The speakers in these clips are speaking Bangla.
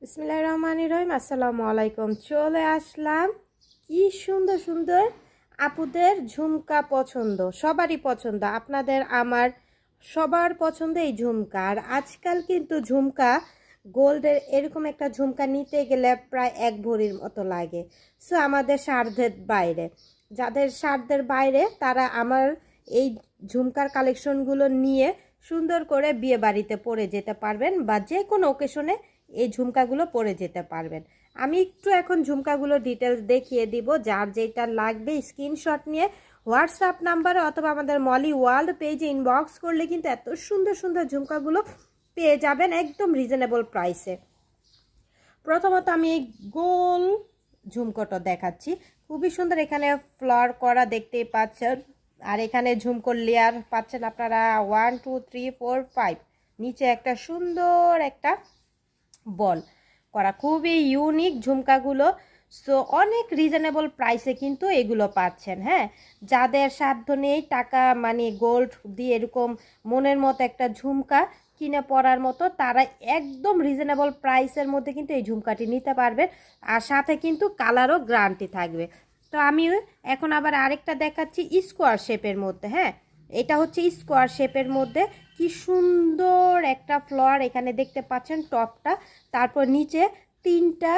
বিসমিল্লাহির রহমানির রহিম। আসসালামু আলাইকুম। চলে আসলাম কি সুন্দর সুন্দর আপুদের ঝুমকা পছন্দ, সবারই পছন্দ, আপনাদের আমার সবার পছন্দ এই ঝুমকা। আর আজকাল কিন্তু ঝুমকা গোল্ডের এরকম একটা ঝুমকা নিতে গেলে প্রায় 1 ভরির মতো লাগে। সো আমাদের সাধ্যের বাইরে, যাদের সাধ্যের বাইরে তারা আমার এই ঝুমকার কালেকশনগুলো নিয়ে সুন্দর করে বিয়ে বাড়িতে পরে যেতে পারবেন বা যে কোনো ওকেশনে এই ঝুমকাগুলো পরে যেতে পারবেন। আমি একটু এখন ঝুমকাগুলো ডিটেলস দেখিয়ে দিব। যার যেটা লাগবে স্ক্রিনশট নিয়ে হোয়াটসঅ্যাপ নাম্বারে অথবা আমাদের মলি ওয়ার্ল্ড পেজে ইনবক্স করলে কিন্তু এত সুন্দর সুন্দর ঝুমকাগুলো পেয়ে যাবেন একদম রিজনেবল প্রাইসে। প্রথমত আমি এই গোল ঝুমকোটা দেখাচ্ছি, খুবই সুন্দর। এখানে ফ্লাওয়ার করা দেখতেই পাচ্ছেন, আর এখানে ঝুমকোর লেয়ার পাচ্ছেন আপনারা 1 2 3 4 5। নিচে একটা সুন্দর একটা বল করা, খুবই ইউনিক ঝুমকাগুলো। সো অনেক রিজনেবল প্রাইসে কিন্তু এগুলো পাচ্ছেন। হ্যাঁ, যাদের সাধ্য নেই টাকা মানে গোল্ড দিয়ে এরকম মনের মতো একটা ঝুমকা কিনে পরার মতো, তারা একদম রিজনেবল প্রাইসের মধ্যে কিন্তু এই ঝুমকাটি নিতে পারবেন। আর সাথে কিন্তু কালারও গ্যারান্টি থাকবে। তো আমি এখন আবার আরেকটা দেখাচ্ছি স্কোয়ার শেপের মধ্যে। হ্যাঁ, এটা হচ্ছে স্কোয়ার শেপের মধ্যে, কি সুন্দর একটা ফ্লাওয়ার এখানে দেখতে পাচ্ছেন টপটা, তারপর নিচে 3টা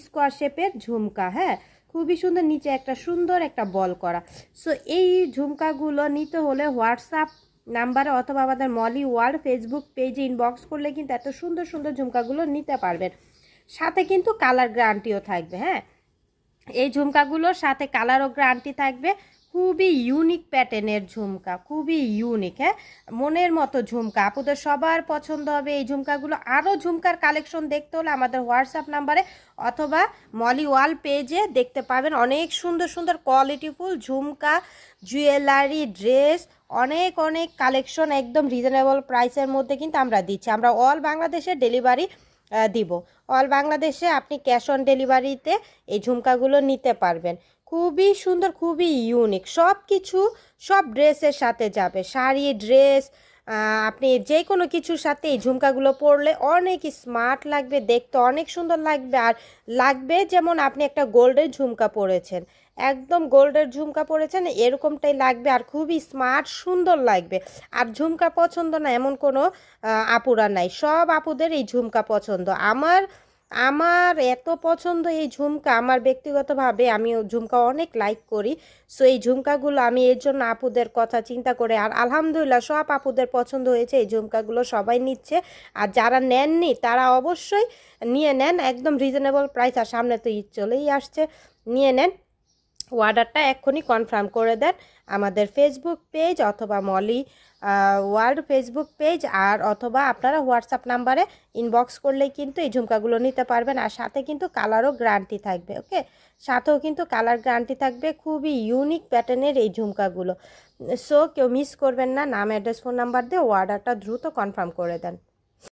স্কোয়ার শেপের ঝুমকা। হ্যাঁ, খুবই সুন্দর, নিচে একটা সুন্দর একটা বল করা। সো এই ঝুমকাগুলো নিতে হলে হোয়াটসঅ্যাপ নাম্বারে অথবা আমাদের মলি ওয়ার্ল্ড ফেসবুক পেজে ইনবক্স করলে কিন্তু এত সুন্দর সুন্দর ঝুমকাগুলো নিতে পারবেন। সাথে কিন্তু কালার গ্যারান্টিও থাকবে। হ্যাঁ, এই ঝুমকাগুলোর সাথে কালারও গ্যারান্টি থাকবে। খুবই ইউনিক প্যাটার্নের ঝুমকা, খুবই ইউনিক। হ্যাঁ, মনের মতো ঝুমকা, আপনাদের সবার পছন্দ হবে এই ঝুমকাগুলো। আরও ঝুমকার কালেকশন দেখতে হলে আমাদের হোয়াটসঅ্যাপ নাম্বারে অথবা মলি ওয়াল পেজে দেখতে পাবেন অনেক সুন্দর সুন্দর কোয়ালিটিফুল ঝুমকা, জুয়েলারি, ড্রেস, অনেক অনেক কালেকশন একদম রিজনেবল প্রাইসের মধ্যে কিন্তু আমরা দিচ্ছি। আমরা অল বাংলাদেশে ডেলিভারি দিব। অল বাংলাদেশে আপনি ক্যাশ অন ডেলিভারিতে এই ঝুমকাগুলো নিতে পারবেন। খুবই সুন্দর, খুবই ইউনিক, সব কিছু সব ড্রেসের সাথে যাবে, শাড়ি, ড্রেস, আপনি যে কোনো কিছুর সাথে এই ঝুমকাগুলো পরলে অনেক স্মার্ট লাগবে, দেখতে অনেক সুন্দর লাগবে। আর লাগবে যেমন আপনি একটা গোল্ডের ঝুমকা পরেছেন, একদম গোল্ডের ঝুমকা পরেছেন এরকমটাই লাগবে, আর খুবই স্মার্ট সুন্দর লাগবে। আর ঝুমকা পছন্দ না এমন কোনো আপুরা নাই, সব আপুদের এই ঝুমকা পছন্দ। আমার আমার এত পছন্দ এই ঝুমকা, আমার ব্যক্তিগতভাবে আমি ঝুমকা অনেক লাইক করি। সো এই ঝুমকাগুলো আমি এর জন্য আপুদের কথা চিন্তা করে, আর আলহামদুলিল্লাহ সব আপুদের পছন্দ হয়েছে এই ঝুমকাগুলো, সবাই নিচ্ছে। আর যারা নেননি তারা অবশ্যই নিয়ে নেন, একদম রিজনেবল প্রাইস। আর সামনে তো ঈদ চলেই আসছে, নিয়ে নেন, অর্ডারটা এক্ষুনি কনফার্ম করে দেন আমাদের ফেসবুক পেজ অথবা মলি ওয়ার্ল্ড ফেসবুক পেজ, আর অথবা আপনারা হোয়াটসঅ্যাপ নাম্বারে ইনবক্স করলেই কিন্তু এই ঝুমকাগুলো নিতে পারবেন। আর সাথে কিন্তু কালারও গ্যারান্টি থাকবে। ওকে, সাথেও কিন্তু কালার গ্যারান্টি থাকবে। খুবই ইউনিক প্যাটার্নের এই ঝুমকাগুলো। সো কেউ মিস করবেন না, নাম, অ্যাড্রেস, ফোন নাম্বার দিয়ে অর্ডারটা দ্রুত কনফার্ম করে দেন।